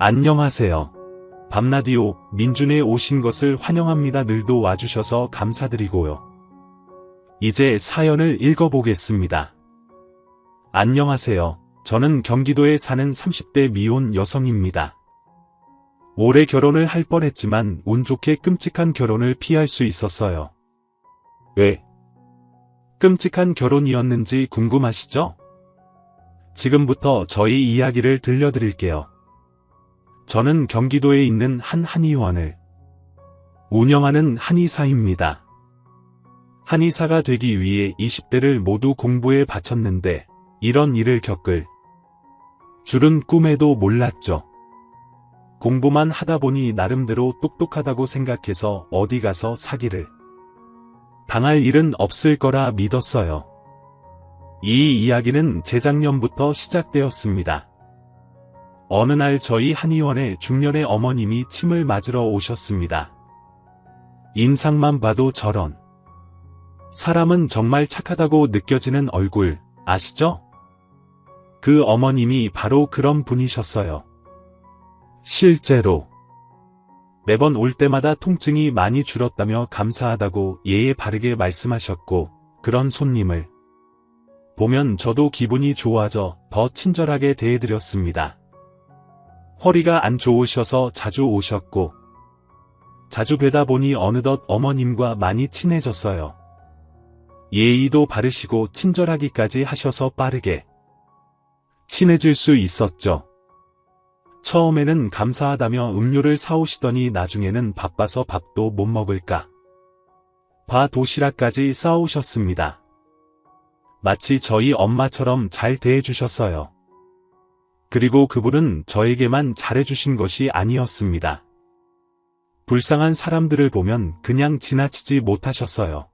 안녕하세요. 밤라디오 민준에 오신 것을 환영합니다. 늘도 와주셔서 감사드리고요. 이제 사연을 읽어보겠습니다. 안녕하세요. 저는 경기도에 사는 30대 미혼 여성입니다. 올해 결혼을 할 뻔했지만 운 좋게 끔찍한 결혼을 피할 수 있었어요. 왜 끔찍한 결혼이었는지 궁금하시죠? 지금부터 저희 이야기를 들려드릴게요. 저는 경기도에 있는 한 한의원을 운영하는 한의사입니다. 한의사가 되기 위해 20대를 모두 공부에 바쳤는데 이런 일을 겪을 줄은 꿈에도 몰랐죠. 공부만 하다 보니 나름대로 똑똑하다고 생각해서 어디 가서 사기를 당할 일은 없을 거라 믿었어요. 이 이야기는 재작년부터 시작되었습니다. 어느 날 저희 한의원에 중년의 어머님이 침을 맞으러 오셨습니다. 인상만 봐도 저런 사람은 정말 착하다고 느껴지는 얼굴 아시죠? 그 어머님이 바로 그런 분이셨어요. 실제로 매번 올 때마다 통증이 많이 줄었다며 감사하다고 예의 바르게 말씀하셨고, 그런 손님을 보면 저도 기분이 좋아져 더 친절하게 대해드렸습니다. 허리가 안 좋으셔서 자주 오셨고, 자주 뵈다 보니 어느덧 어머님과 많이 친해졌어요. 예의도 바르시고 친절하기까지 하셔서 빠르게 친해질 수 있었죠. 처음에는 감사하다며 음료를 사오시더니 나중에는 바빠서 밥도 못 먹을까 봐 도시락까지 싸오셨습니다. 마치 저희 엄마처럼 잘 대해주셨어요. 그리고 그분은 저에게만 잘해주신 것이 아니었습니다. 불쌍한 사람들을 보면 그냥 지나치지 못하셨어요.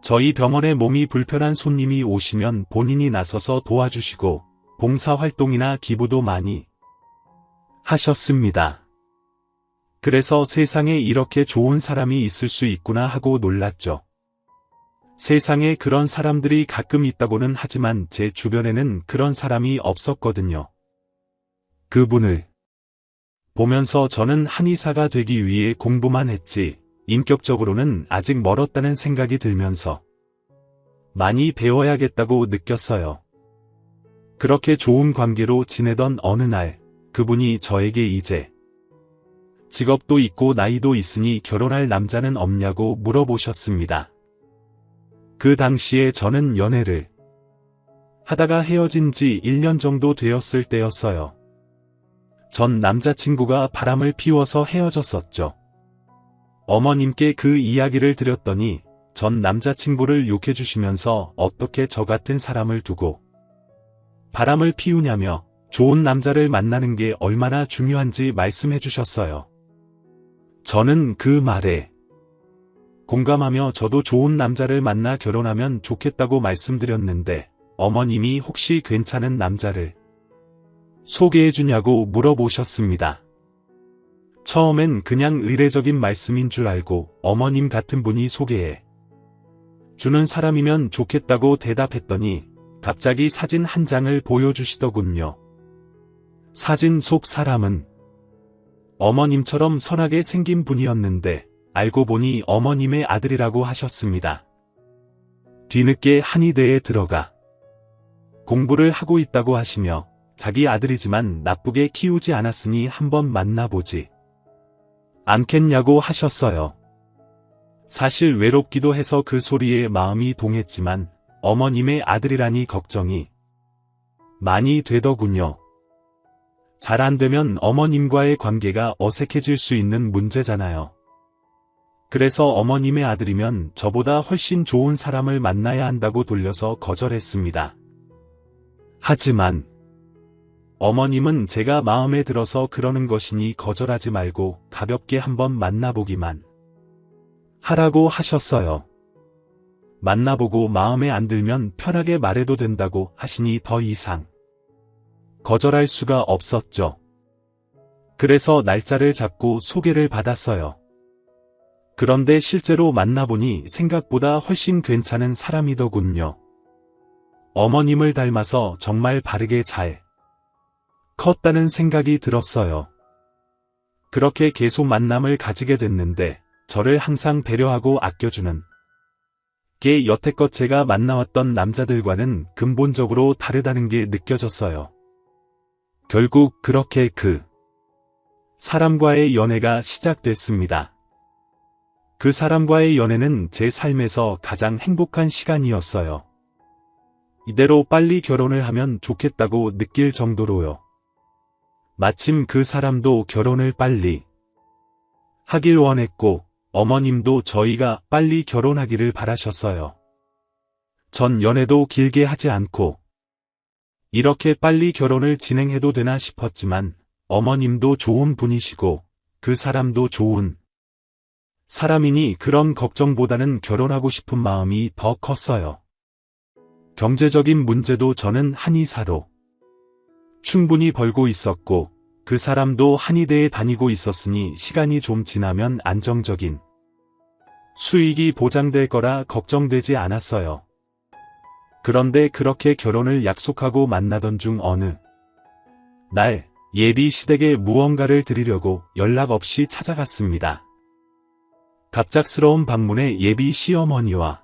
저희 병원에 몸이 불편한 손님이 오시면 본인이 나서서 도와주시고 봉사활동이나 기부도 많이 하셨습니다. 그래서 세상에 이렇게 좋은 사람이 있을 수 있구나 하고 놀랐죠. 세상에 그런 사람들이 가끔 있다고는 하지만 제 주변에는 그런 사람이 없었거든요. 그분을 보면서 저는 한의사가 되기 위해 공부만 했지 인격적으로는 아직 멀었다는 생각이 들면서 많이 배워야겠다고 느꼈어요. 그렇게 좋은 관계로 지내던 어느 날 그분이 저에게 이제 직업도 있고 나이도 있으니 결혼할 남자는 없냐고 물어보셨습니다. 그 당시에 저는 연애를 하다가 헤어진 지 1년 정도 되었을 때였어요. 전 남자친구가 바람을 피워서 헤어졌었죠. 어머님께 그 이야기를 드렸더니 전 남자친구를 욕해주시면서 어떻게 저 같은 사람을 두고 바람을 피우냐며 좋은 남자를 만나는 게 얼마나 중요한지 말씀해 주셨어요. 저는 그 말에 공감하며 저도 좋은 남자를 만나 결혼하면 좋겠다고 말씀드렸는데 어머님이 혹시 괜찮은 남자를 소개해 주냐고 물어보셨습니다. 처음엔 그냥 의례적인 말씀인 줄 알고 어머님 같은 분이 소개해 주는 사람이면 좋겠다고 대답했더니 갑자기 사진 한 장을 보여주시더군요. 사진 속 사람은 어머님처럼 선하게 생긴 분이었는데 알고 보니 어머님의 아들이라고 하셨습니다. 뒤늦게 한의대에 들어가 공부를 하고 있다고 하시며 자기 아들이지만 나쁘게 키우지 않았으니 한번 만나보지 않겠냐고 하셨어요. 사실 외롭기도 해서 그 소리에 마음이 동했지만 어머님의 아들이라니 걱정이 많이 되더군요. 잘 안 되면 어머님과의 관계가 어색해질 수 있는 문제잖아요. 그래서 어머님의 아들이면 저보다 훨씬 좋은 사람을 만나야 한다고 돌려서 거절했습니다. 하지만 어머님은 제가 마음에 들어서 그러는 것이니 거절하지 말고 가볍게 한번 만나보기만 하라고 하셨어요. 만나보고 마음에 안 들면 편하게 말해도 된다고 하시니 더 이상 거절할 수가 없었죠. 그래서 날짜를 잡고 소개를 받았어요. 그런데 실제로 만나보니 생각보다 훨씬 괜찮은 사람이더군요. 어머님을 닮아서 정말 바르게 잘 컸다는 생각이 들었어요. 그렇게 계속 만남을 가지게 됐는데 저를 항상 배려하고 아껴주는 게 여태껏 제가 만나왔던 남자들과는 근본적으로 다르다는 게 느껴졌어요. 결국 그렇게 그 사람과의 연애가 시작됐습니다. 그 사람과의 연애는 제 삶에서 가장 행복한 시간이었어요. 이대로 빨리 결혼을 하면 좋겠다고 느낄 정도로요. 마침 그 사람도 결혼을 빨리 하길 원했고 어머님도 저희가 빨리 결혼하기를 바라셨어요. 전 연애도 길게 하지 않고 이렇게 빨리 결혼을 진행해도 되나 싶었지만 어머님도 좋은 분이시고 그 사람도 좋은 사람이니 그런 걱정보다는 결혼하고 싶은 마음이 더 컸어요. 경제적인 문제도 저는 한의사로 충분히 벌고 있었고 그 사람도 한의대에 다니고 있었으니 시간이 좀 지나면 안정적인 수익이 보장될 거라 걱정되지 않았어요. 그런데 그렇게 결혼을 약속하고 만나던 중 어느 날 예비 시댁에 무언가를 드리려고 연락 없이 찾아갔습니다. 갑작스러운 방문에 예비 시어머니와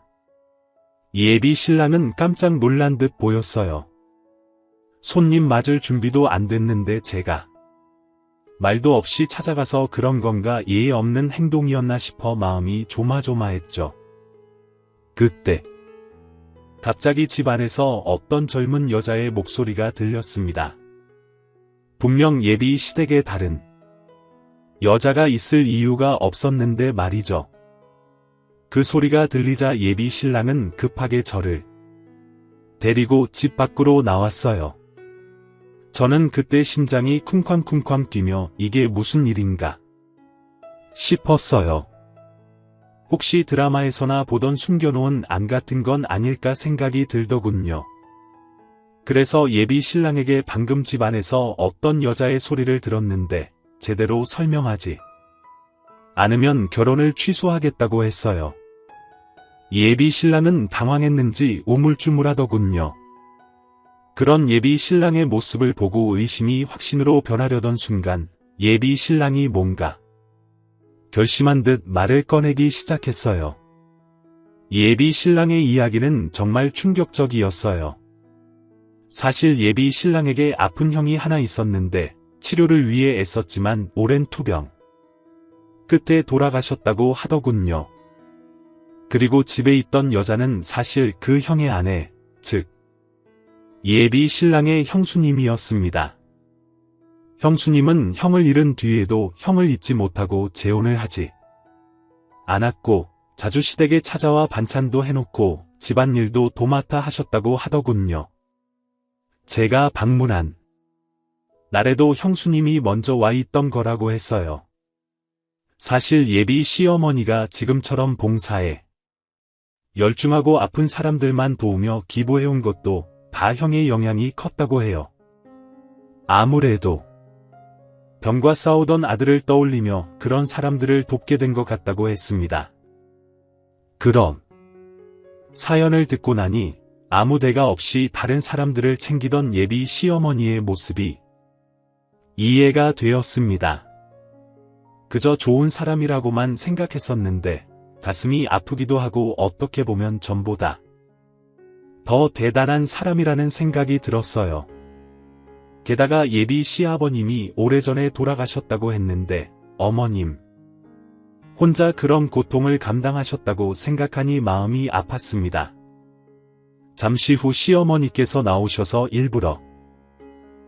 예비 신랑은 깜짝 놀란 듯 보였어요. 손님 맞을 준비도 안 됐는데 제가 말도 없이 찾아가서 그런 건가 예의 없는 행동이었나 싶어 마음이 조마조마했죠. 그때 갑자기 집 안에서 어떤 젊은 여자의 목소리가 들렸습니다. 분명 예비 시댁에 다른 여자가 있을 이유가 없었는데 말이죠. 그 소리가 들리자 예비 신랑은 급하게 저를 데리고 집 밖으로 나왔어요. 저는 그때 심장이 쿵쾅쿵쾅 뛰며 이게 무슨 일인가 싶었어요. 혹시 드라마에서나 보던 숨겨놓은 안 같은 건 아닐까 생각이 들더군요. 그래서 예비 신랑에게 방금 집 안에서 어떤 여자의 소리를 들었는데 제대로 설명하지 않으면 결혼을 취소하겠다고 했어요. 예비 신랑은 당황했는지 우물쭈물하더군요. 그런 예비 신랑의 모습을 보고 의심이 확신으로 변하려던 순간 예비 신랑이 뭔가 결심한 듯 말을 꺼내기 시작했어요. 예비 신랑의 이야기는 정말 충격적이었어요. 사실 예비 신랑에게 아픈 형이 하나 있었는데 치료를 위해 애썼지만 오랜 투병 끝에 돌아가셨다고 하더군요. 그리고 집에 있던 여자는 사실 그 형의 아내, 즉 예비 신랑의 형수님이었습니다. 형수님은 형을 잃은 뒤에도 형을 잊지 못하고 재혼을 하지 않았고 자주 시댁에 찾아와 반찬도 해놓고 집안일도 도맡아 하셨다고 하더군요. 제가 방문한 날에도 형수님이 먼저 와 있던 거라고 했어요. 사실 예비 시어머니가 지금처럼 봉사에 열중하고 아픈 사람들만 도우며 기부해온 것도 다 형의 영향이 컸다고 해요. 아무래도 병과 싸우던 아들을 떠올리며 그런 사람들을 돕게 된 것 같다고 했습니다. 그럼 사연을 듣고 나니 아무 대가 없이 다른 사람들을 챙기던 예비 시어머니의 모습이 이해가 되었습니다. 그저 좋은 사람이라고만 생각했었는데 가슴이 아프기도 하고 어떻게 보면 전보다 더 대단한 사람이라는 생각이 들었어요. 게다가 예비 시아버님이 오래전에 돌아가셨다고 했는데 어머님 혼자 그런 고통을 감당하셨다고 생각하니 마음이 아팠습니다. 잠시 후 시어머니께서 나오셔서 일부러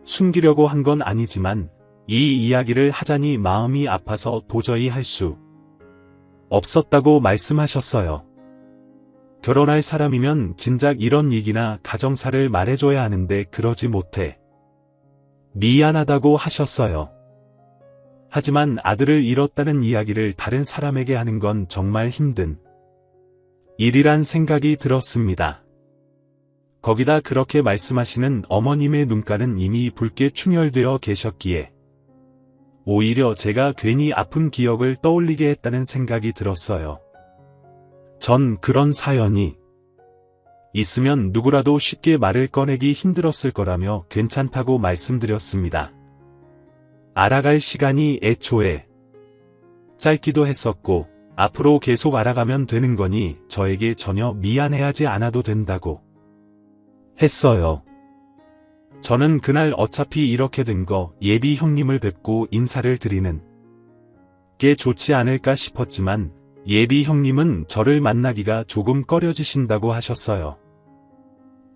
숨기려고 한 건 아니지만 이 이야기를 하자니 마음이 아파서 도저히 할 수 없었다고 말씀하셨어요. 결혼할 사람이면 진작 이런 얘기나 가정사를 말해줘야 하는데 그러지 못해 미안하다고 하셨어요. 하지만 아들을 잃었다는 이야기를 다른 사람에게 하는 건 정말 힘든 일이란 생각이 들었습니다. 거기다 그렇게 말씀하시는 어머님의 눈가는 이미 붉게 충혈되어 계셨기에 오히려 제가 괜히 아픈 기억을 떠올리게 했다는 생각이 들었어요. 전 그런 사연이 있으면 누구라도 쉽게 말을 꺼내기 힘들었을 거라며 괜찮다고 말씀드렸습니다. 알아갈 시간이 애초에 짧기도 했었고 앞으로 계속 알아가면 되는 거니 저에게 전혀 미안해하지 않아도 된다고 했어요. 저는 그날 어차피 이렇게 된 거 예비 형님을 뵙고 인사를 드리는 게 좋지 않을까 싶었지만 예비 형님은 저를 만나기가 조금 꺼려지신다고 하셨어요.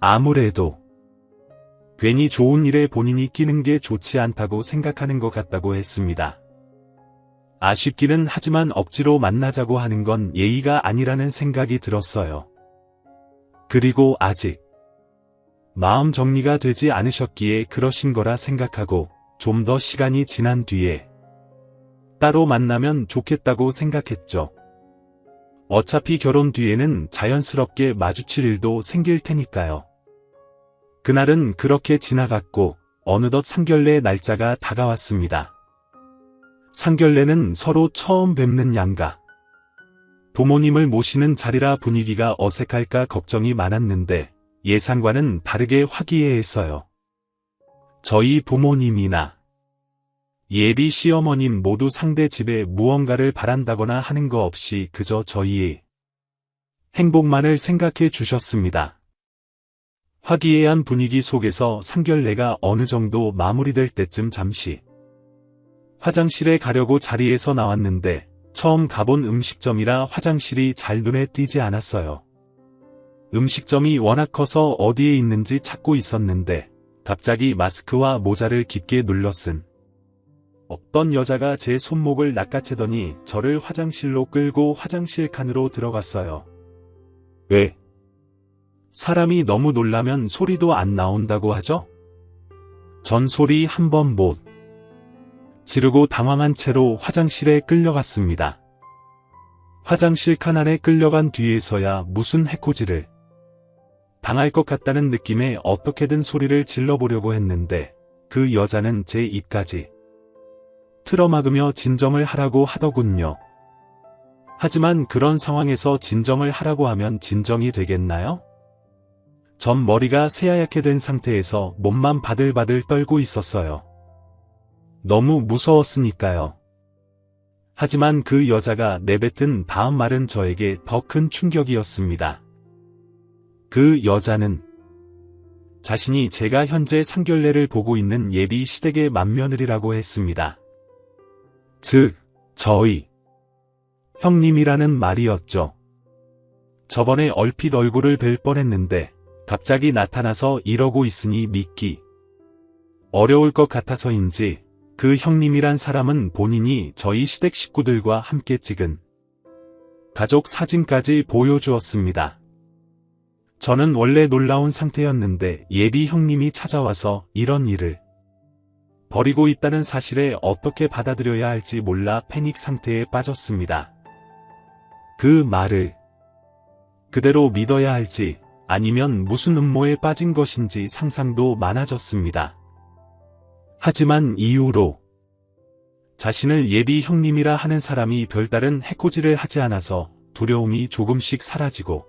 아무래도 괜히 좋은 일에 본인이 끼는 게 좋지 않다고 생각하는 것 같다고 했습니다. 아쉽기는 하지만 억지로 만나자고 하는 건 예의가 아니라는 생각이 들었어요. 그리고 아직 마음 정리가 되지 않으셨기에 그러신 거라 생각하고 좀 더 시간이 지난 뒤에 따로 만나면 좋겠다고 생각했죠. 어차피 결혼 뒤에는 자연스럽게 마주칠 일도 생길 테니까요. 그날은 그렇게 지나갔고 어느덧 상견례 날짜가 다가왔습니다. 상견례는 서로 처음 뵙는 양가 부모님을 모시는 자리라 분위기가 어색할까 걱정이 많았는데 예상과는 다르게 화기애애했어요. 저희 부모님이나 예비 시어머님 모두 상대 집에 무언가를 바란다거나 하는 거 없이 그저 저희의 행복만을 생각해 주셨습니다. 화기애애한 분위기 속에서 상견례가 어느 정도 마무리될 때쯤 잠시 화장실에 가려고 자리에서 나왔는데 처음 가본 음식점이라 화장실이 잘 눈에 띄지 않았어요. 음식점이 워낙 커서 어디에 있는지 찾고 있었는데 갑자기 마스크와 모자를 깊게 눌러 쓴 어떤 여자가 제 손목을 낚아채더니 저를 화장실로 끌고 화장실 칸으로 들어갔어요. 왜? 사람이 너무 놀라면 소리도 안 나온다고 하죠? 전 소리 한 번 못 지르고 당황한 채로 화장실에 끌려갔습니다. 화장실 칸 안에 끌려간 뒤에서야 무슨 해코지를 당할 것 같다는 느낌에 어떻게든 소리를 질러보려고 했는데 그 여자는 제 입까지 틀어막으며 진정을 하라고 하더군요. 하지만 그런 상황에서 진정을 하라고 하면 진정이 되겠나요? 전 머리가 새하얗게 된 상태에서 몸만 바들바들 떨고 있었어요. 너무 무서웠으니까요. 하지만 그 여자가 내뱉은 다음 말은 저에게 더 큰 충격이었습니다. 그 여자는 자신이 제가 현재 상견례를 보고 있는 예비 시댁의 맏며느리라고 했습니다. 즉, 저희 형님이라는 말이었죠. 저번에 얼핏 얼굴을 뵐 뻔했는데 갑자기 나타나서 이러고 있으니 믿기 어려울 것 같아서인지 그 형님이란 사람은 본인이 저희 시댁 식구들과 함께 찍은 가족 사진까지 보여주었습니다. 저는 원래 놀라운 상태였는데 예비 형님이 찾아와서 이런 일을 벌이고 있다는 사실에 어떻게 받아들여야 할지 몰라 패닉 상태에 빠졌습니다. 그 말을 그대로 믿어야 할지 아니면 무슨 음모에 빠진 것인지 상상도 많아졌습니다. 하지만 이후로 자신을 예비 형님이라 하는 사람이 별다른 해코지를 하지 않아서 두려움이 조금씩 사라지고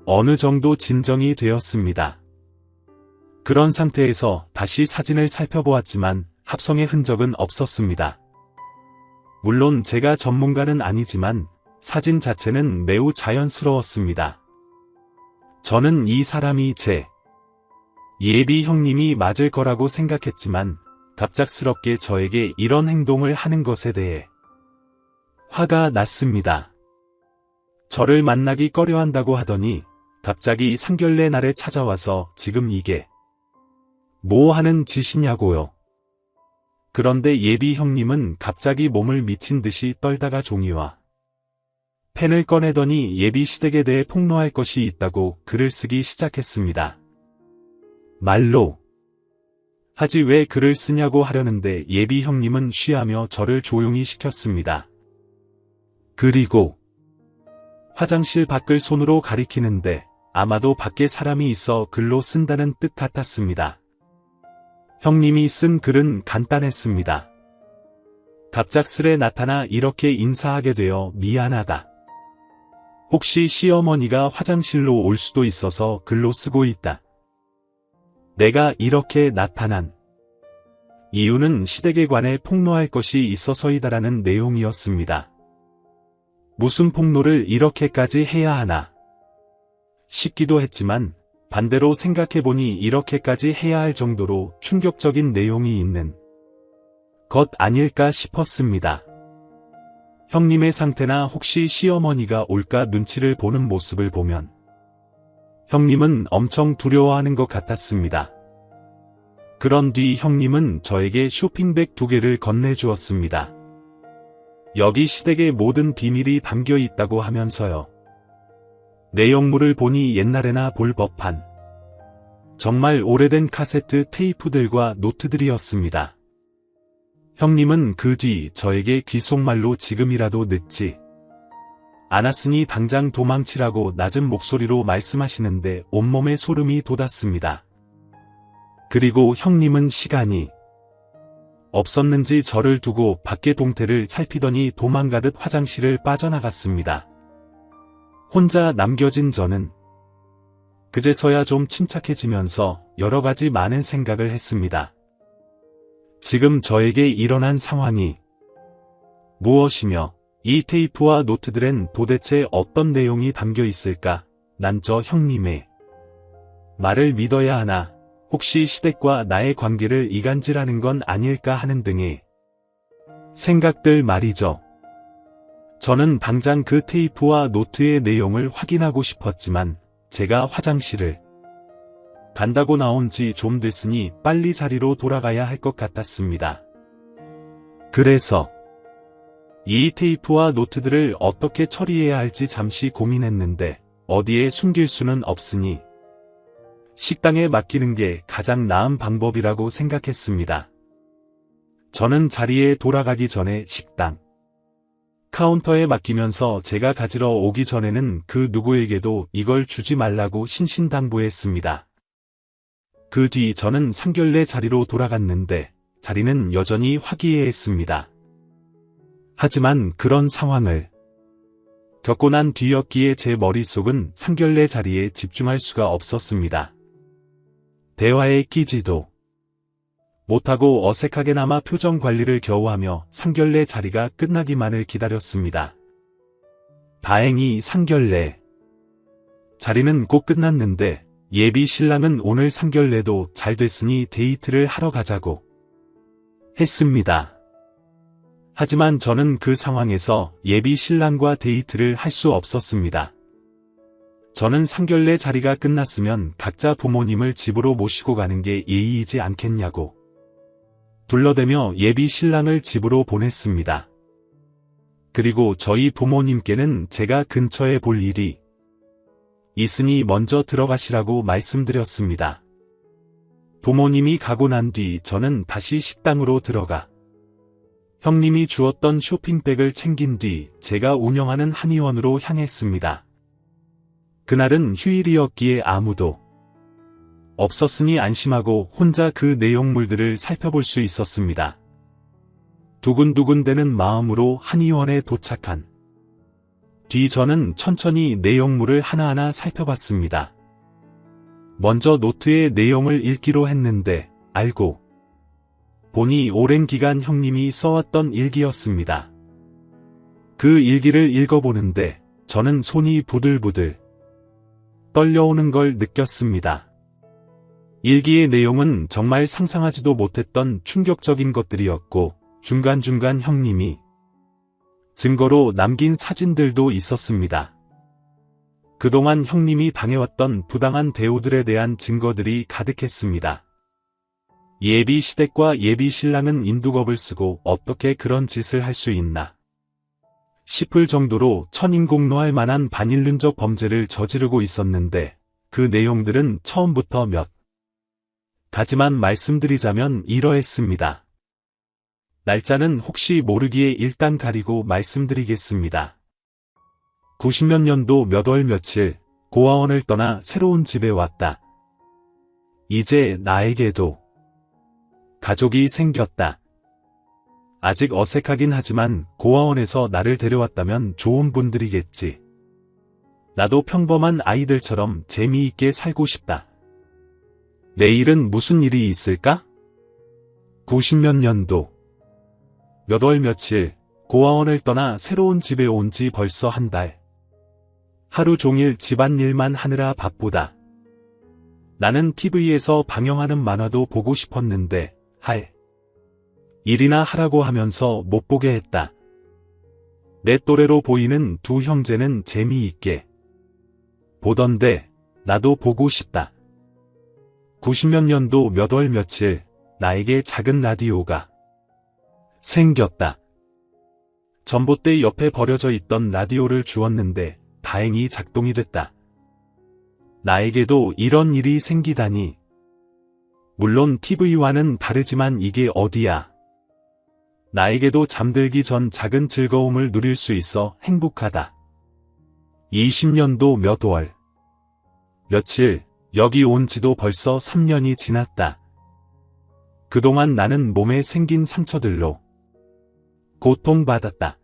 어느 정도 진정이 되었습니다. 그런 상태에서 다시 사진을 살펴보았지만 합성의 흔적은 없었습니다. 물론 제가 전문가는 아니지만 사진 자체는 매우 자연스러웠습니다. 저는 이 사람이 제 예비 형님이 맞을 거라고 생각했지만 갑작스럽게 저에게 이런 행동을 하는 것에 대해 화가 났습니다. 저를 만나기 꺼려한다고 하더니 갑자기 상견례 날에 찾아와서 지금 이게 뭐 하는 짓이냐고요. 그런데 예비 형님은 갑자기 몸을 미친 듯이 떨다가 종이와 펜을 꺼내더니 예비 시댁에 대해 폭로할 것이 있다고 글을 쓰기 시작했습니다. 말로 하지 왜 글을 쓰냐고 하려는데 예비 형님은 쉬하며 저를 조용히 시켰습니다. 그리고 화장실 밖을 손으로 가리키는데 아마도 밖에 사람이 있어 글로 쓴다는 뜻 같았습니다. 형님이 쓴 글은 간단했습니다. 갑작스레 나타나 이렇게 인사하게 되어 미안하다. 혹시 시어머니가 화장실로 올 수도 있어서 글로 쓰고 있다. 내가 이렇게 나타난 이유는 시댁에 관해 폭로할 것이 있어서이다라는 내용이었습니다. 무슨 폭로를 이렇게까지 해야 하나 싶기도 했지만 반대로 생각해보니 이렇게까지 해야 할 정도로 충격적인 내용이 있는 것 아닐까 싶었습니다. 형님의 상태나 혹시 시어머니가 올까 눈치를 보는 모습을 보면 형님은 엄청 두려워하는 것 같았습니다. 그런 뒤 형님은 저에게 쇼핑백 2개를 건네주었습니다. 여기 시댁의 모든 비밀이 담겨 있다고 하면서요. 내용물을 보니 옛날에나 볼 법한 정말 오래된 카세트 테이프들과 노트들이었습니다. 형님은 그 뒤 저에게 귓속말로 지금이라도 늦지 않았으니 당장 도망치라고 낮은 목소리로 말씀하시는데 온몸에 소름이 돋았습니다. 그리고 형님은 시간이 없었는지 저를 두고 밖의 동태를 살피더니 도망가듯 화장실을 빠져나갔습니다. 혼자 남겨진 저는 그제서야 좀 침착해지면서 여러 가지 많은 생각을 했습니다. 지금 저에게 일어난 상황이 무엇이며 이 테이프와 노트들엔 도대체 어떤 내용이 담겨 있을까? 난 저 형님의 말을 믿어야 하나? 혹시 시댁과 나의 관계를 이간질하는 건 아닐까 하는 등의 생각들 말이죠. 저는 당장 그 테이프와 노트의 내용을 확인하고 싶었지만 제가 화장실을 간다고 나온 지 좀 됐으니 빨리 자리로 돌아가야 할 것 같았습니다. 그래서 이 테이프와 노트들을 어떻게 처리해야 할지 잠시 고민했는데 어디에 숨길 수는 없으니 식당에 맡기는 게 가장 나은 방법이라고 생각했습니다. 저는 자리에 돌아가기 전에 식당 카운터에 맡기면서 제가 가지러 오기 전에는 그 누구에게도 이걸 주지 말라고 신신당부했습니다. 그 뒤 저는 상견례 자리로 돌아갔는데 자리는 여전히 화기애애했습니다. 하지만 그런 상황을 겪고 난 뒤였기에 제 머릿속은 상견례 자리에 집중할 수가 없었습니다. 대화에 끼지도 못하고 어색하게나마 표정 관리를 겨우 하며 상견례 자리가 끝나기만을 기다렸습니다. 다행히 상견례 자리는 곧 끝났는데 예비 신랑은 오늘 상견례도 잘 됐으니 데이트를 하러 가자고 했습니다. 하지만 저는 그 상황에서 예비 신랑과 데이트를 할 수 없었습니다. 저는 상견례 자리가 끝났으면 각자 부모님을 집으로 모시고 가는 게 예의이지 않겠냐고 둘러대며 예비 신랑을 집으로 보냈습니다. 그리고 저희 부모님께는 제가 근처에 볼 일이 있으니 먼저 들어가시라고 말씀드렸습니다. 부모님이 가고 난 뒤 저는 다시 식당으로 들어가 형님이 주었던 쇼핑백을 챙긴 뒤 제가 운영하는 한의원으로 향했습니다. 그날은 휴일이었기에 아무도 없었으니 안심하고 혼자 그 내용물들을 살펴볼 수 있었습니다. 두근두근대는 마음으로 한의원에 도착한 뒤 저는 천천히 내용물을 하나하나 살펴봤습니다. 먼저 노트의 내용을 읽기로 했는데 알고 보니 오랜 기간 형님이 써왔던 일기였습니다. 그 일기를 읽어보는데 저는 손이 부들부들 떨려오는 걸 느꼈습니다. 일기의 내용은 정말 상상하지도 못했던 충격적인 것들이었고 중간중간 형님이 증거로 남긴 사진들도 있었습니다. 그동안 형님이 당해왔던 부당한 대우들에 대한 증거들이 가득했습니다. 예비 시댁과 예비 신랑은 인두겁을 쓰고 어떻게 그런 짓을 할 수 있나 싶을 정도로 천인공노할 만한 반인륜적 범죄를 저지르고 있었는데 그 내용들은 처음부터 몇 가지만 말씀드리자면 이러했습니다. 날짜는 혹시 모르기에 일단 가리고 말씀드리겠습니다. 90몇 년도 몇 월 며칠 고아원을 떠나 새로운 집에 왔다. 이제 나에게도 가족이 생겼다. 아직 어색하긴 하지만 고아원에서 나를 데려왔다면 좋은 분들이겠지. 나도 평범한 아이들처럼 재미있게 살고 싶다. 내일은 무슨 일이 있을까? 90몇 년도 몇 월 며칠 고아원을 떠나 새로운 집에 온 지 벌써 한 달. 하루 종일 집안일만 하느라 바쁘다. 나는 TV에서 방영하는 만화도 보고 싶었는데 할 일이나 하라고 하면서 못 보게 했다. 내 또래로 보이는 두 형제는 재미있게 보던데 나도 보고 싶다. 90몇 년도 몇 월 며칠 나에게 작은 라디오가 생겼다. 전봇대 옆에 버려져 있던 라디오를 주었는데 다행히 작동이 됐다. 나에게도 이런 일이 생기다니. 물론 TV와는 다르지만 이게 어디야. 나에게도 잠들기 전 작은 즐거움을 누릴 수 있어 행복하다. 20년도 몇 월 며칠 여기 온 지도 벌써 3년이 지났다. 그동안 나는 몸에 생긴 상처들로 고통받았다.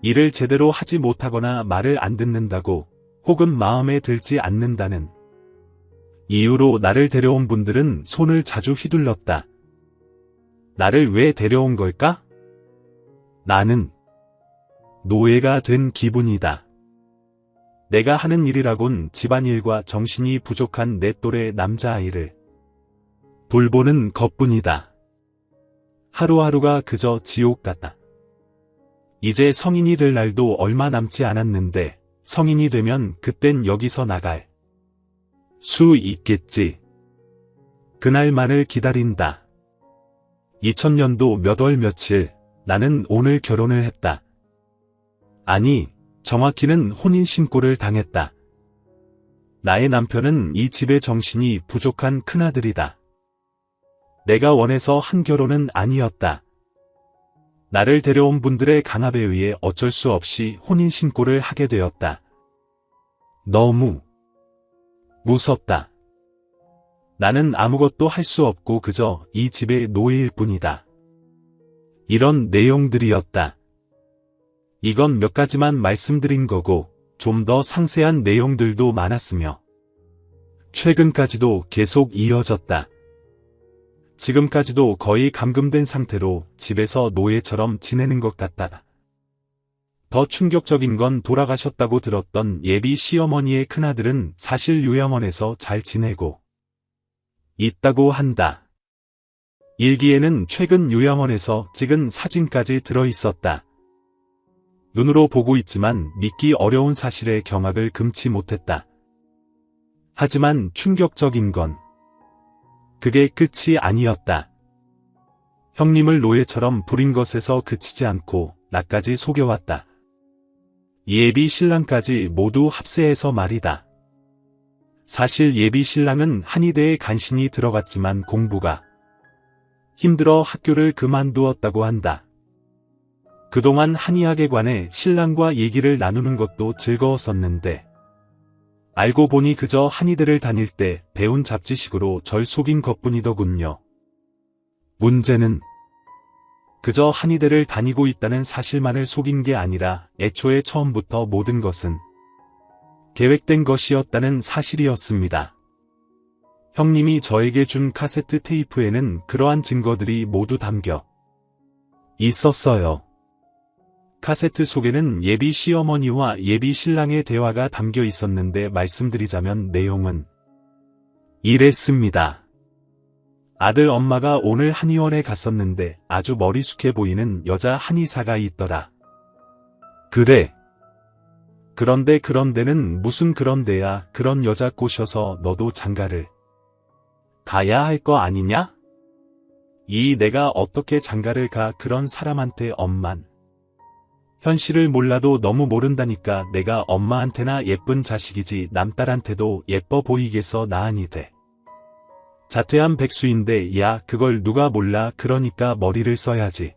일을 제대로 하지 못하거나 말을 안 듣는다고 혹은 마음에 들지 않는다는 이유로 나를 데려온 분들은 손을 자주 휘둘렀다. 나를 왜 데려온 걸까? 나는 노예가 된 기분이다. 내가 하는 일이라곤 집안일과 정신이 부족한 내 또래 남자아이를 돌보는 것뿐이다. 하루하루가 그저 지옥 같다. 이제 성인이 될 날도 얼마 남지 않았는데 성인이 되면 그땐 여기서 나갈 수 있겠지. 그날만을 기다린다. 2000년도 몇 월 며칠 나는 오늘 결혼을 했다. 아니, 정확히는 혼인신고를 당했다. 나의 남편은 이 집의 정신이 부족한 큰아들이다. 내가 원해서 한 결혼은 아니었다. 나를 데려온 분들의 강압에 의해 어쩔 수 없이 혼인신고를 하게 되었다. 너무 무섭다. 나는 아무것도 할 수 없고 그저 이 집의 노예일 뿐이다. 이런 내용들이었다. 이건 몇 가지만 말씀드린 거고 좀 더 상세한 내용들도 많았으며 최근까지도 계속 이어졌다. 지금까지도 거의 감금된 상태로 집에서 노예처럼 지내는 것 같다. 더 충격적인 건 돌아가셨다고 들었던 예비 시어머니의 큰아들은 사실 요양원에서 잘 지내고 있다고 한다. 일기에는 최근 요양원에서 찍은 사진까지 들어있었다. 눈으로 보고 있지만 믿기 어려운 사실에 경악을 금치 못했다. 하지만 충격적인 건 그게 끝이 아니었다. 형님을 노예처럼 부린 것에서 그치지 않고 나까지 속여왔다. 예비 신랑까지 모두 합세해서 말이다. 사실 예비 신랑은 한의대에 간신히 들어갔지만 공부가 힘들어 학교를 그만두었다고 한다. 그동안 한의학에 관해 신랑과 얘기를 나누는 것도 즐거웠었는데 알고 보니 그저 한의대를 다닐 때 배운 잡지식으로 절 속인 것뿐이더군요. 문제는 그저 한의대를 다니고 있다는 사실만을 속인 게 아니라 애초에 처음부터 모든 것은 계획된 것이었다는 사실이었습니다. 형님이 저에게 준 카세트 테이프에는 그러한 증거들이 모두 담겨 있었어요. 카세트 속에는 예비 시어머니와 예비 신랑의 대화가 담겨 있었는데 말씀드리자면 내용은 이랬습니다. 아들 엄마가 오늘 한의원에 갔었는데 아주 머리숙해 보이는 여자 한의사가 있더라. 그래. 그런데는 무슨 그런데야. 그런 여자 꼬셔서 너도 장가를 가야 할 거 아니냐? 내가 어떻게 장가를 가. 그런 사람한테. 엄만 현실을 몰라도 너무 모른다니까. 내가 엄마한테나 예쁜 자식이지 남딸한테도 예뻐 보이겠어. 나으니 돼. 자퇴한 백수인데 야 그걸 누가 몰라. 그러니까 머리를 써야지.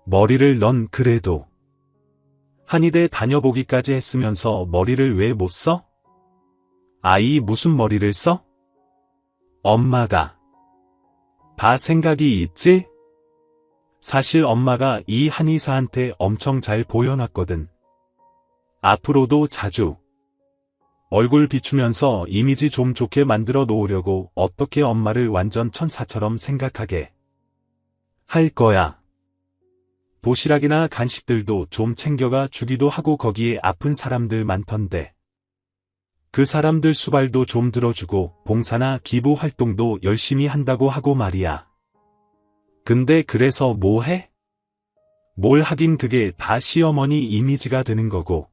머리를 넌 그래도 한의대 다녀보기까지 했으면서 머리를 왜 못 써? 아이 무슨 머리를 써? 엄마가 다 생각이 있지? 사실 엄마가 이 한의사한테 엄청 잘 보여놨거든. 앞으로도 자주 얼굴 비추면서 이미지 좀 좋게 만들어 놓으려고 어떻게 엄마를 완전 천사처럼 생각하게 할 거야. 도시락이나 간식들도 좀 챙겨가 주기도 하고 거기에 아픈 사람들 많던데. 그 사람들 수발도 좀 들어주고 봉사나 기부 활동도 열심히 한다고 하고 말이야. 근데 그래서 뭐 해? 뭘 하긴 그게 다 시어머니 이미지가 되는 거고.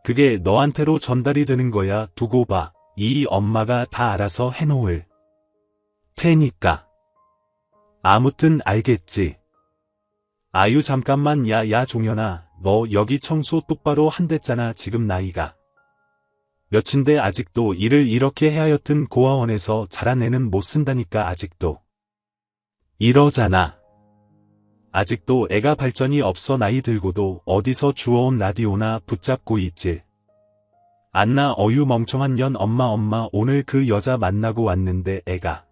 그게 너한테로 전달이 되는 거야. 두고 봐. 이 엄마가 다 알아서 해놓을 테니까. 아무튼 알겠지. 아유 잠깐만 야 종현아. 너 여기 청소 똑바로 한댔잖아. 지금 나이가 몇인데 아직도 일을 이렇게 해. 하여튼 고아원에서 자란 애는 못 쓴다니까. 아직도 이러잖아. 아직도 애가 발전이 없어. 나이 들고도 어디서 주워온 라디오나 붙잡고 있지. 안나 어유 멍청한 년. 엄마 오늘 그 여자 만나고 왔는데 애가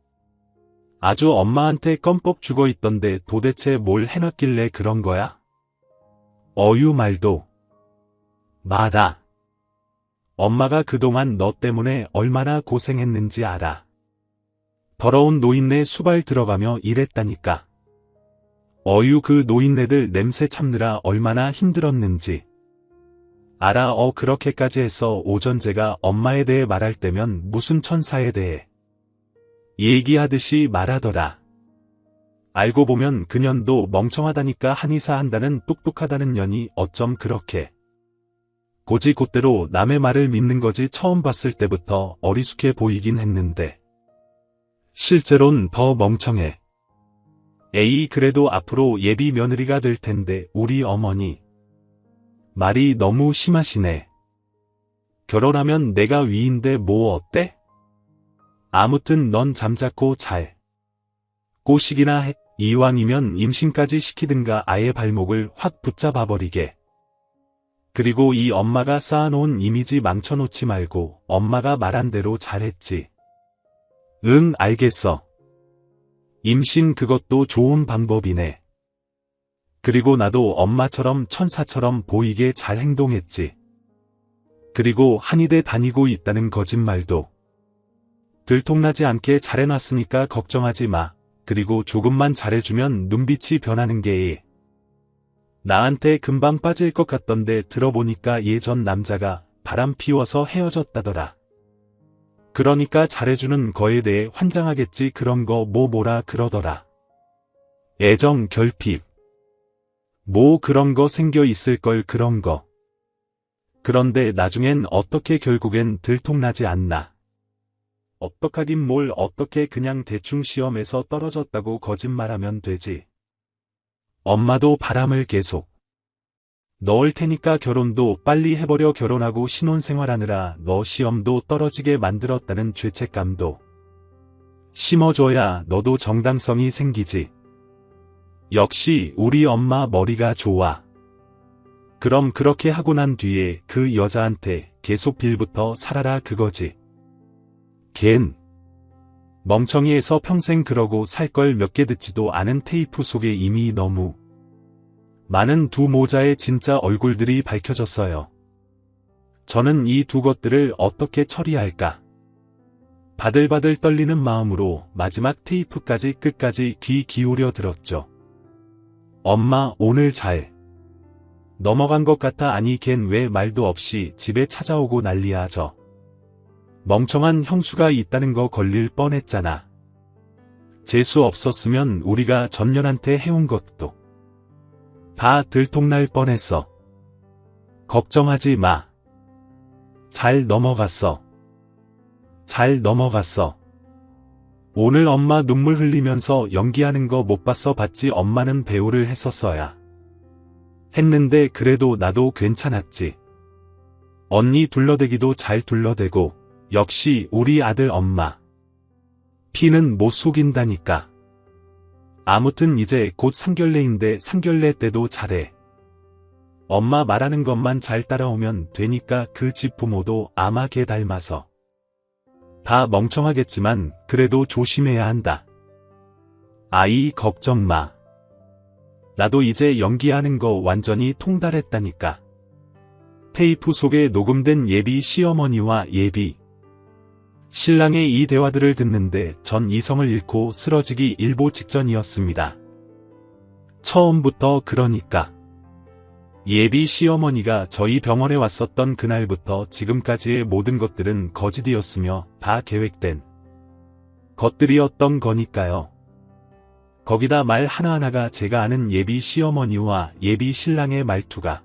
아주 엄마한테 껌뻑 죽어 있던데 도대체 뭘 해놨길래 그런 거야? 어유 말도 마라. 엄마가 그동안 너 때문에 얼마나 고생했는지 알아. 더러운 노인네 수발 들어가며 일했다니까. 어유 그 노인네들 냄새 참느라 얼마나 힘들었는지 알아. 그렇게까지 해서 오전제가 엄마에 대해 말할 때면 무슨 천사에 대해 얘기하듯이 말하더라. 알고 보면 그년도 멍청하다니까. 한의사 한다는 똑똑하다는 년이 어쩜 그렇게 고지곧대로 남의 말을 믿는 거지. 처음 봤을 때부터 어리숙해 보이긴 했는데 실제론 더 멍청해. 에이 그래도 앞으로 예비 며느리가 될 텐데 우리 어머니 말이 너무 심하시네. 결혼하면 내가 위인데 뭐 어때? 아무튼 넌 잠자코 잘 꼬시기나 해. 이왕이면 임신까지 시키든가. 아예 발목을 확 붙잡아버리게. 그리고 이 엄마가 쌓아놓은 이미지 망쳐놓지 말고. 엄마가 말한 대로 잘했지. 응 알겠어. 임신 그것도 좋은 방법이네. 그리고 나도 엄마처럼 천사처럼 보이게 잘 행동했지. 그리고 한의대 다니고 있다는 거짓말도 들통나지 않게 잘해놨으니까 걱정하지 마. 그리고 조금만 잘해주면 눈빛이 변하는 게 나한테 금방 빠질 것 같던데 들어보니까 예전 남자가 바람 피워서 헤어졌다더라. 그러니까 잘해주는 거에 대해 환장하겠지. 그런 거 뭐라 그러더라. 애정 결핍. 뭐 그런 거 생겨 있을걸. 그런 거. 그런데 나중엔 어떻게 결국엔 들통나지 않나. 어떡하긴 뭘 어떻게 그냥 대충 시험에서 떨어졌다고 거짓말하면 되지. 엄마도 바람을 계속 넣을 테니까 결혼도 빨리 해버려. 결혼하고 신혼생활하느라 너 시험도 떨어지게 만들었다는 죄책감도 심어줘야 너도 정당성이 생기지. 역시 우리 엄마 머리가 좋아. 그럼 그렇게 하고 난 뒤에 그 여자한테 계속 빌부터 살아라 그거지. 걘 멍청이에서 평생 그러고 살 걸 몇 개 듣지도 않은 테이프 속에 이미 너무 많은 두 모자의 진짜 얼굴들이 밝혀졌어요. 저는 이 두 것들을 어떻게 처리할까? 바들바들 떨리는 마음으로 마지막 테이프까지 끝까지 귀 기울여 들었죠. 엄마 오늘 잘 넘어간 것 같아. 아니 걘 왜 말도 없이 집에 찾아오고 난리야. 저 멍청한 형수가 있다는 거 걸릴 뻔했잖아. 재수 없었으면 우리가 전년한테 해온 것도 다 들통날 뻔했어. 걱정하지 마. 잘 넘어갔어. 잘 넘어갔어. 오늘 엄마 눈물 흘리면서 연기하는 거 못 봤어? 봤지? 엄마는 배우를 했었어야 했는데 그래도 나도 괜찮았지. 언니 둘러대기도 잘 둘러대고 역시 우리 아들 엄마 피는 못 속인다니까. 아무튼 이제 곧 상견례인데 상견례 때도 잘해. 엄마 말하는 것만 잘 따라오면 되니까. 그 집 부모도 아마 걔 닮아서 다 멍청하겠지만 그래도 조심해야 한다. 아이 걱정 마. 나도 이제 연기하는 거 완전히 통달했다니까. 테이프 속에 녹음된 예비 시어머니와 예비 신랑의 이 대화들을 듣는데 전 이성을 잃고 쓰러지기 일보 직전이었습니다. 처음부터 그러니까. 예비 시어머니가 저희 병원에 왔었던 그날부터 지금까지의 모든 것들은 거짓이었으며 다 계획된 것들이었던 거니까요. 거기다 말 하나하나가 제가 아는 예비 시어머니와 예비 신랑의 말투가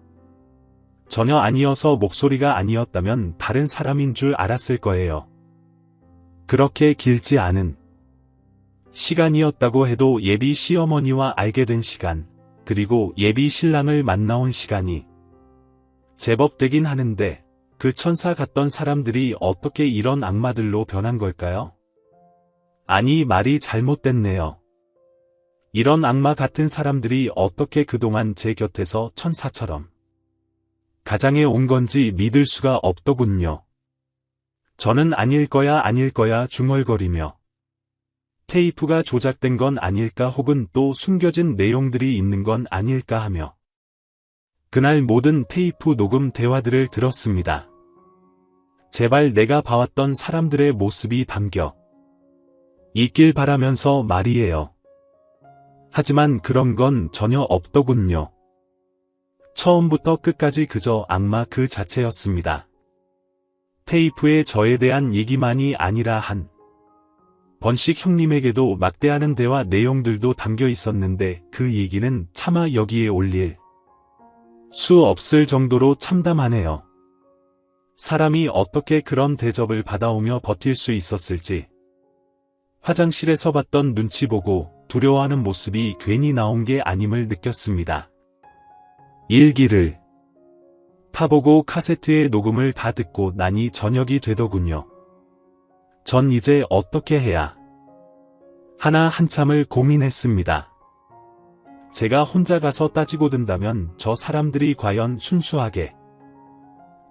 전혀 아니어서 목소리가 아니었다면 다른 사람인 줄 알았을 거예요. 그렇게 길지 않은 시간이었다고 해도 예비 시어머니와 알게 된 시간, 그리고 예비 신랑을 만나온 시간이 제법 되긴 하는데 그 천사 같던 사람들이 어떻게 이런 악마들로 변한 걸까요? 아니, 말이 잘못됐네요. 이런 악마 같은 사람들이 어떻게 그동안 제 곁에서 천사처럼 가장해 온 건지 믿을 수가 없더군요. 저는 아닐 거야 중얼거리며 테이프가 조작된 건 아닐까 혹은 또 숨겨진 내용들이 있는 건 아닐까 하며 그날 모든 테이프 녹음 대화들을 들었습니다. 제발 내가 봐왔던 사람들의 모습이 담겨 있길 바라면서 말이에요. 하지만 그런 건 전혀 없더군요. 처음부터 끝까지 그저 악마 그 자체였습니다. 테이프에 저에 대한 얘기만이 아니라 한 번씩 형님에게도 막대하는 대화 내용들도 담겨 있었는데 그 얘기는 차마 여기에 올릴 수 없을 정도로 참담하네요. 사람이 어떻게 그런 대접을 받아오며 버틸 수 있었을지. 화장실에서 봤던 눈치 보고 두려워하는 모습이 괜히 나온 게 아님을 느꼈습니다. 일기를 타보고 카세트의 녹음을 다 듣고 나니 저녁이 되더군요. 전 이제 어떻게 해야 하나 한참을 고민했습니다. 제가 혼자 가서 따지고 든다면 저 사람들이 과연 순수하게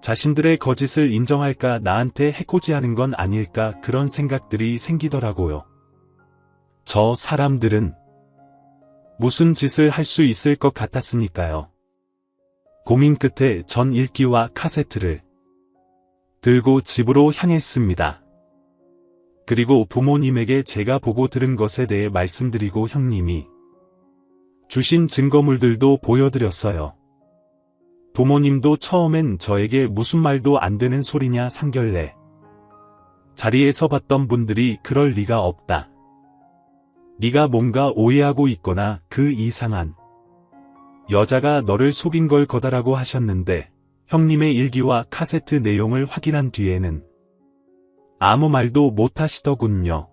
자신들의 거짓을 인정할까, 나한테 해코지하는 건 아닐까, 그런 생각들이 생기더라고요. 저 사람들은 무슨 짓을 할 수 있을 것 같았으니까요. 고민 끝에 전 일기와 카세트를 들고 집으로 향했습니다. 그리고 부모님에게 제가 보고 들은 것에 대해 말씀드리고 형님이 주신 증거물들도 보여드렸어요. 부모님도 처음엔 저에게 무슨 말도 안 되는 소리냐 상견례 자리에서 봤던 분들이 그럴 리가 없다. 네가 뭔가 오해하고 있거나 그 이상한 여자가 너를 속인 걸 거다라고 하셨는데 형님의 일기와 카세트 내용을 확인한 뒤에는 아무 말도 못 하시더군요.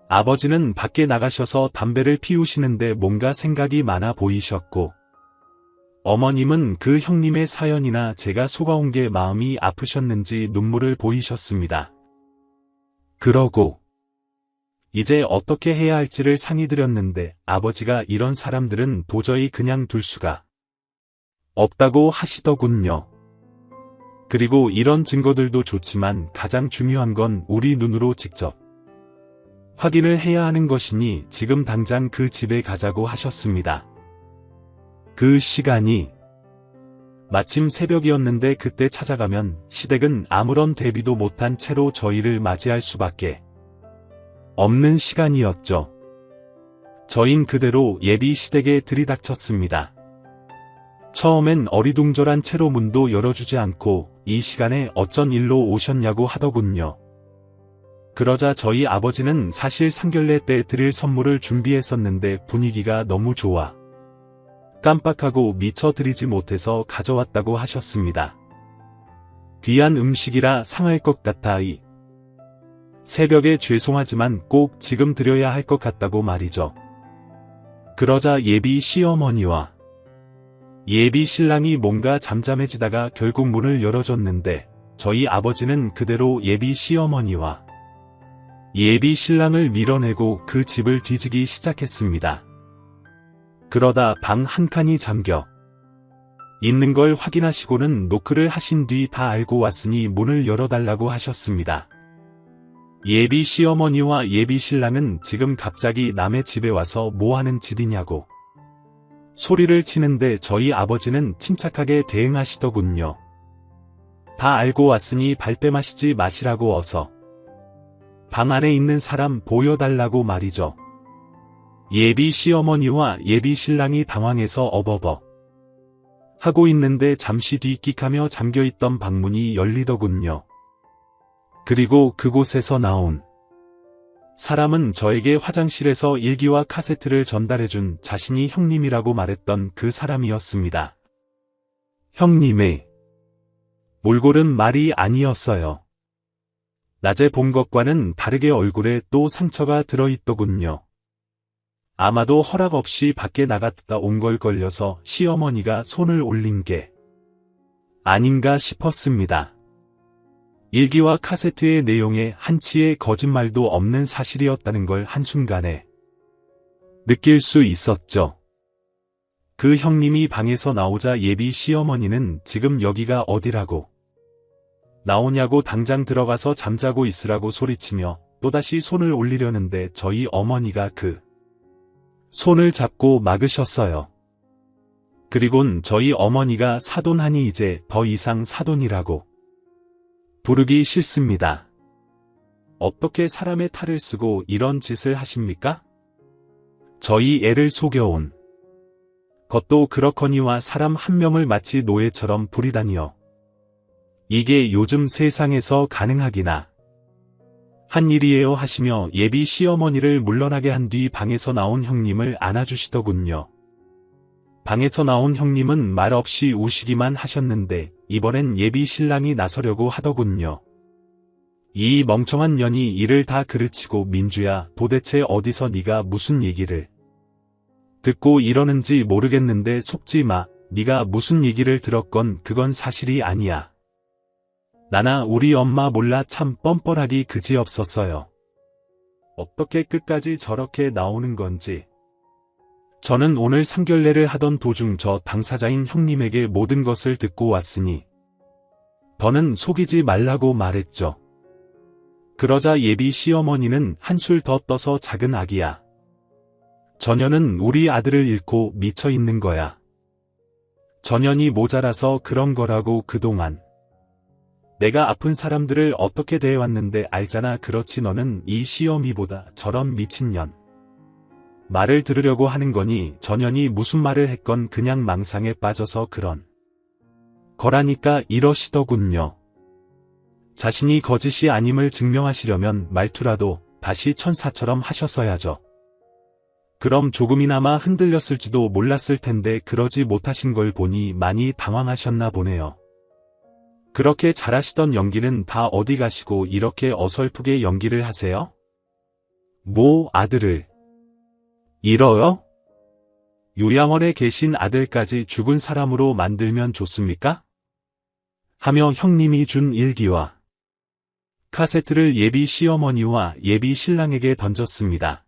아버지는 밖에 나가셔서 담배를 피우시는데 뭔가 생각이 많아 보이셨고 어머님은 그 형님의 사연이나 제가 속아온 게 마음이 아프셨는지 눈물을 보이셨습니다. 그러고 이제 어떻게 해야 할지를 상의드렸는데 아버지가 이런 사람들은 도저히 그냥 둘 수가 없다고 하시더군요. 그리고 이런 증거들도 좋지만 가장 중요한 건 우리 눈으로 직접 확인을 해야 하는 것이니 지금 당장 그 집에 가자고 하셨습니다. 그 시간이 마침 새벽이었는데 그때 찾아가면 시댁은 아무런 대비도 못한 채로 저희를 맞이할 수밖에 없는 시간이었죠. 저흰 그대로 예비 시댁에 들이닥쳤습니다. 처음엔 어리둥절한 채로 문도 열어주지 않고 이 시간에 어쩐 일로 오셨냐고 하더군요. 그러자 저희 아버지는 사실 상견례 때 드릴 선물을 준비했었는데 분위기가 너무 좋아 깜빡하고 미처 드리지 못해서 가져왔다고 하셨습니다. 귀한 음식이라 상할 것 같아 새벽에 죄송하지만 꼭 지금 드려야 할 것 같다고 말이죠. 그러자 예비 시어머니와 예비 신랑이 뭔가 잠잠해지다가 결국 문을 열어줬는데 저희 아버지는 그대로 예비 시어머니와 예비 신랑을 밀어내고 그 집을 뒤지기 시작했습니다. 그러다 방 한 칸이 잠겨 있는 걸 확인하시고는 노크를 하신 뒤 다 알고 왔으니 문을 열어달라고 하셨습니다. 예비 시어머니와 예비 신랑은 지금 갑자기 남의 집에 와서 뭐하는 짓이냐고 소리를 치는데 저희 아버지는 침착하게 대응하시더군요. 다 알고 왔으니 발뺌 마시지 마시라고 어서. 방 안에 있는 사람 보여달라고 말이죠. 예비 시어머니와 예비 신랑이 당황해서 어버버 하고 있는데 잠시 뒤 끽하며 잠겨있던 방문이 열리더군요. 그리고 그곳에서 나온 사람은 저에게 화장실에서 일기와 카세트를 전달해준 자신이 형님이라고 말했던 그 사람이었습니다. 형님의 몰골은 말이 아니었어요. 낮에 본 것과는 다르게 얼굴에 또 상처가 들어있더군요. 아마도 허락 없이 밖에 나갔다 온 걸 걸려서 시어머니가 손을 올린 게 아닌가 싶었습니다. 일기와 카세트의 내용에 한치의 거짓말도 없는 사실이었다는 걸 한순간에 느낄 수 있었죠. 그 형님이 방에서 나오자 예비 시어머니는 지금 여기가 어디라고 나오냐고 당장 들어가서 잠자고 있으라고 소리치며 또다시 손을 올리려는데 저희 어머니가 그 손을 잡고 막으셨어요. 그리곤 저희 어머니가 사돈하니 이제 더 이상 사돈이라고 부르기 싫습니다. 어떻게 사람의 탈을 쓰고 이런 짓을 하십니까? 저희 애를 속여온 것도 그렇거니와 사람 한 명을 마치 노예처럼 부리다니요. 이게 요즘 세상에서 가능하기나 한 일이에요 하시며 예비 시어머니를 물러나게 한 뒤 방에서 나온 형님을 안아주시더군요. 방에서 나온 형님은 말 없이 우시기만 하셨는데 이번엔 예비 신랑이 나서려고 하더군요. 이 멍청한 년이 이를 다 그르치고 민주야 도대체 어디서 네가 무슨 얘기를 듣고 이러는지 모르겠는데 속지 마. 네가 무슨 얘기를 들었건 그건 사실이 아니야. 나나 우리 엄마 몰라 참 뻔뻔하기 그지없었어요. 어떻게 끝까지 저렇게 나오는 건지. 저는 오늘 상견례를 하던 도중 저 당사자인 형님에게 모든 것을 듣고 왔으니 더는 속이지 말라고 말했죠. 그러자 예비 시어머니는 한술 더 떠서 작은 아기야. 전혀는 우리 아들을 잃고 미쳐 있는 거야. 전현이 모자라서 그런 거라고 그동안. 내가 아픈 사람들을 어떻게 대해왔는데 알잖아. 그렇지 너는 이 시어미보다 저런 미친년. 말을 들으려고 하는 거니 전현이 무슨 말을 했건 그냥 망상에 빠져서 그런 거라니까 이러시더군요. 자신이 거짓이 아님을 증명하시려면 말투라도 다시 천사처럼 하셨어야죠. 그럼 조금이나마 흔들렸을지도 몰랐을 텐데 그러지 못하신 걸 보니 많이 당황하셨나 보네요. 그렇게 잘하시던 연기는 다 어디 가시고 이렇게 어설프게 연기를 하세요? 뭐 아들을 잃어요? 요양원에 계신 아들까지 죽은 사람으로 만들면 좋습니까? 하며 형님이 준 일기와 카세트를 예비 시어머니와 예비 신랑에게 던졌습니다.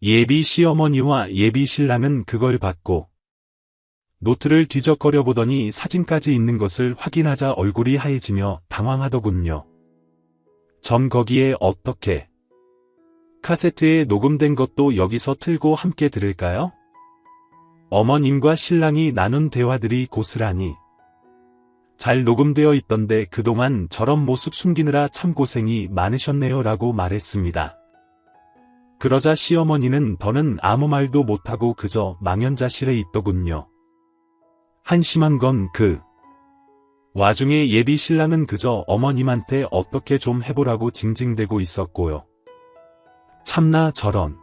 예비 시어머니와 예비 신랑은 그걸 받고 노트를 뒤적거려 보더니 사진까지 있는 것을 확인하자 얼굴이 하얘지며 당황하더군요. 전 거기에 어떻게 카세트에 녹음된 것도 여기서 틀고 함께 들을까요? 어머님과 신랑이 나눈 대화들이 고스란히 잘 녹음되어 있던데 그동안 저런 모습 숨기느라 참 고생이 많으셨네요 라고 말했습니다. 그러자 시어머니는 더는 아무 말도 못하고 그저 망연자실해 있더군요. 한심한 건 그 와중에 예비 신랑은 그저 어머님한테 어떻게 좀 해보라고 징징대고 있었고요. 참나 저런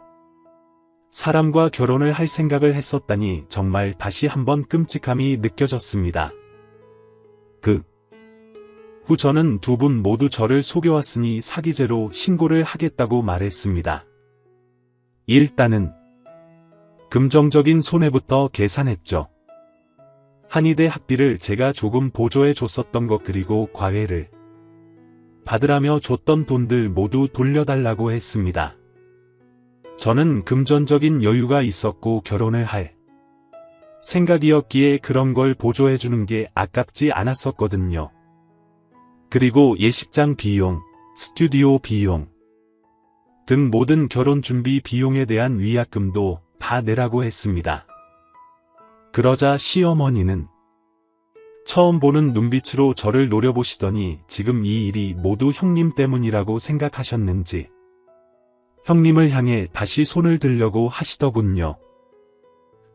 사람과 결혼을 할 생각을 했었다니 정말 다시 한번 끔찍함이 느껴졌습니다. 그 후 저는 두 분 모두 저를 속여왔으니 사기죄로 신고를 하겠다고 말했습니다. 일단은 금전적인 손해부터 계산했죠. 한의대 학비를 제가 조금 보조해 줬었던 것 그리고 과외를 받으라며 줬던 돈들 모두 돌려달라고 했습니다. 저는 금전적인 여유가 있었고 결혼을 할 생각이었기에 그런 걸 보조해주는 게 아깝지 않았었거든요. 그리고 예식장 비용, 스튜디오 비용 등 모든 결혼 준비 비용에 대한 위약금도 다 내라고 했습니다. 그러자 시어머니는 처음 보는 눈빛으로 저를 노려보시더니 지금 이 일이 모두 형님 때문이라고 생각하셨는지 형님을 향해 다시 손을 들려고 하시더군요.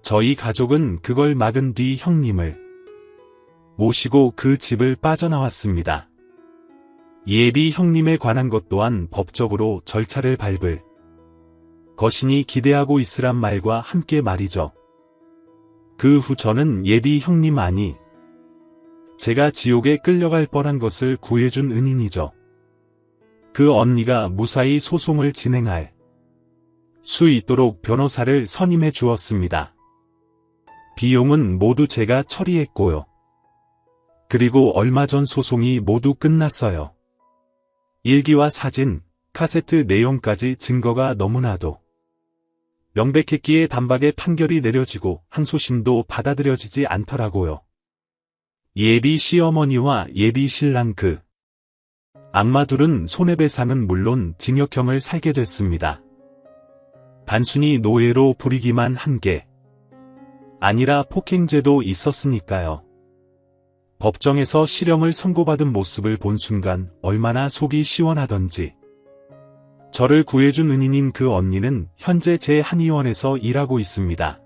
저희 가족은 그걸 막은 뒤 형님을 모시고 그 집을 빠져나왔습니다. 예비 형님에 관한 것 또한 법적으로 절차를 밟을 것이니 기대하고 있으란 말과 함께 말이죠. 그 후 저는 예비 형님 아니 제가 지옥에 끌려갈 뻔한 것을 구해준 은인이죠. 그 언니가 무사히 소송을 진행할 수 있도록 변호사를 선임해 주었습니다. 비용은 모두 제가 처리했고요. 그리고 얼마 전 소송이 모두 끝났어요. 일기와 사진, 카세트 내용까지 증거가 너무나도 명백했기에 단박에 판결이 내려지고 항소심도 받아들여지지 않더라고요. 예비 시어머니와 예비 신랑 그 악마 둘은 손해배상은 물론 징역형을 살게 됐습니다. 단순히 노예로 부리기만 한 게 아니라 폭행죄도 있었으니까요. 법정에서 실형을 선고받은 모습을 본 순간 얼마나 속이 시원하던지. 저를 구해준 은인인 그 언니는 현재 제 한의원에서 일하고 있습니다.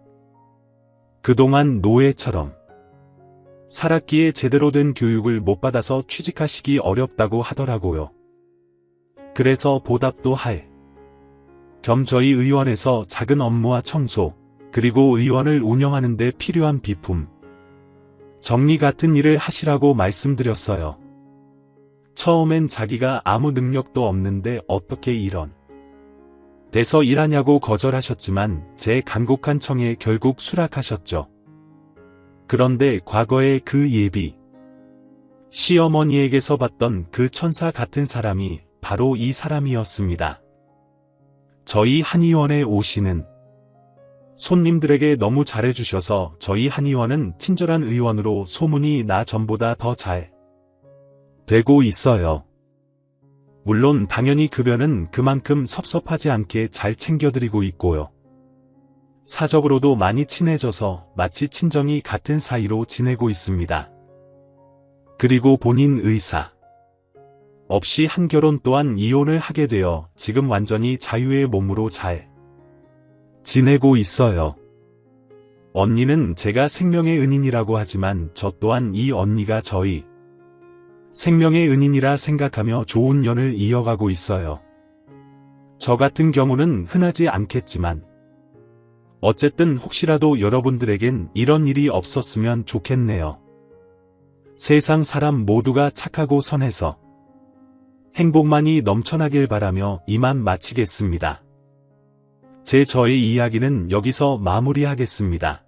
그동안 노예처럼 살았기에 제대로 된 교육을 못 받아서 취직하시기 어렵다고 하더라고요. 그래서 보답도 할 겸 저희 의원에서 작은 업무와 청소, 그리고 의원을 운영하는 데 필요한 비품 정리 같은 일을 하시라고 말씀드렸어요. 처음엔 자기가 아무 능력도 없는데 어떻게 이런 데서 일하냐고 거절하셨지만 제 간곡한 청에 결국 수락하셨죠. 그런데 과거에 그 예비 시어머니에게서 봤던 그 천사 같은 사람이 바로 이 사람이었습니다. 저희 한의원에 오시는 손님들에게 너무 잘해주셔서 저희 한의원은 친절한 의원으로 소문이 나 전보다 더 잘 되고 있어요. 물론 당연히 급여는 그만큼 섭섭하지 않게 잘 챙겨드리고 있고요. 사적으로도 많이 친해져서 마치 친정이 같은 사이로 지내고 있습니다. 그리고 본인 의사 없이 한 결혼 또한 이혼을 하게 되어 지금 완전히 자유의 몸으로 잘 지내고 있어요. 언니는 제가 생명의 은인이라고 하지만 저 또한 이 언니가 저희 생명의 은인이라 생각하며 좋은 연을 이어가고 있어요. 저 같은 경우는 흔하지 않겠지만 어쨌든 혹시라도 여러분들에겐 이런 일이 없었으면 좋겠네요. 세상 사람 모두가 착하고 선해서 행복만이 넘쳐나길 바라며 이만 마치겠습니다. 저의 이야기는 여기서 마무리하겠습니다.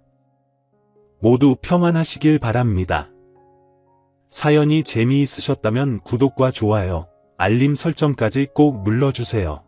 모두 평안하시길 바랍니다. 사연이 재미있으셨다면 구독과 좋아요, 알림 설정까지 꼭 눌러주세요.